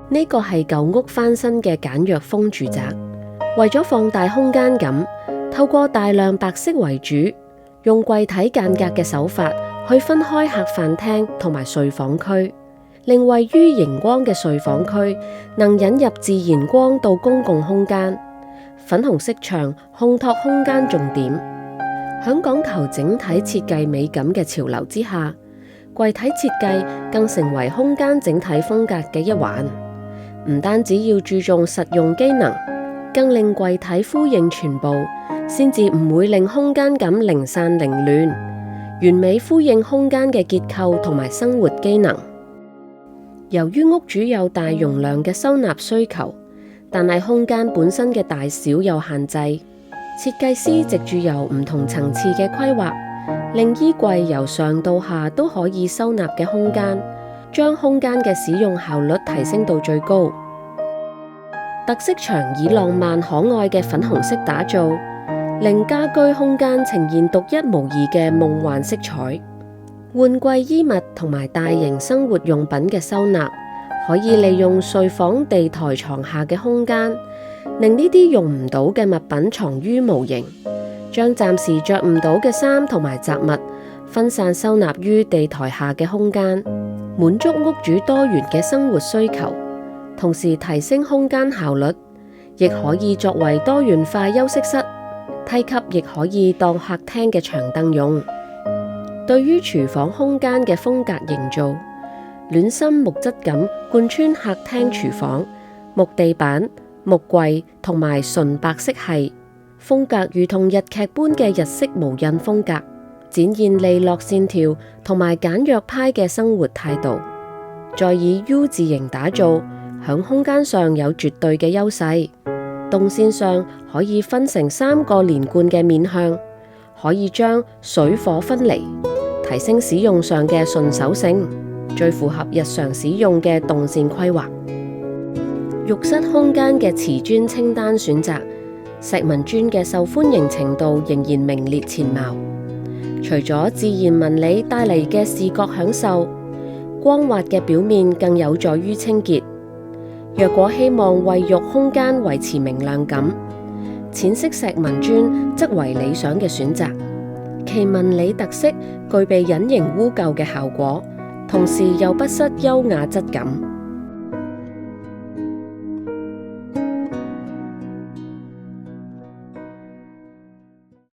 呢個係舊屋翻新嘅簡約風住宅，為咗放大空間感，透過大量白色為主，用櫃體間隔嘅手法去分開客飯廳同埋睡房區，令位於熒光嘅睡房區能引入自然光到公共空間。粉紅色牆烘托空間重點，響講求整體設計美感嘅潮流之下，櫃體設計更成為空間整體風格嘅一環。唔單止要注重實用機能，更令櫃體呼應全部，先至唔會令空間感零散凌亂，完美呼應空間嘅結構同埋生活機能。由於屋主有大容量嘅收納需求，但係空間本身嘅大小有限制，設計師藉住由唔同層次嘅規劃，令衣櫃由上到下都可以收納嘅空間，將空間嘅使用效率提升到最高。特色牆以浪漫可愛嘅粉紅色打造，令家居空間呈現獨一無二嘅夢幻色彩。換季衣物同埋大型生活用品嘅收納，可以利用睡房地台床下嘅空間，令呢啲用唔到嘅物品藏於無形，將暫時着唔到嘅衫同埋雜物分散收納於地台下嘅空間，滿足屋主多元嘅生活需求，同時提升空間效率。亦可以作為多元化休息室，梯級亦可以當客廳嘅長凳用。對於廚房空間嘅風格營造，暖心木質感貫穿客廳廚房，木地板、木櫃同埋純白色系風格，如同日劇般嘅日式無印風格，展現利落線條同埋簡約派嘅生活態度。再以 U 字形打造，響空間上有絕對嘅優勢。動線上可以分成3個連貫嘅面向，可以將水火分離，提升使用上嘅順手性，最符合日常使用嘅動線規劃。浴室空間嘅瓷磚清單選擇，石紋磚嘅受歡迎程度仍然名列前茅。除咗自然紋理帶嚟嘅視覺享受，光滑嘅表面更有助於清潔。若果希望衛浴空間維持明亮感，淺色石紋磚則為理想嘅選擇。其紋理特色具備隱形污垢嘅效果，同時又不失優雅質感。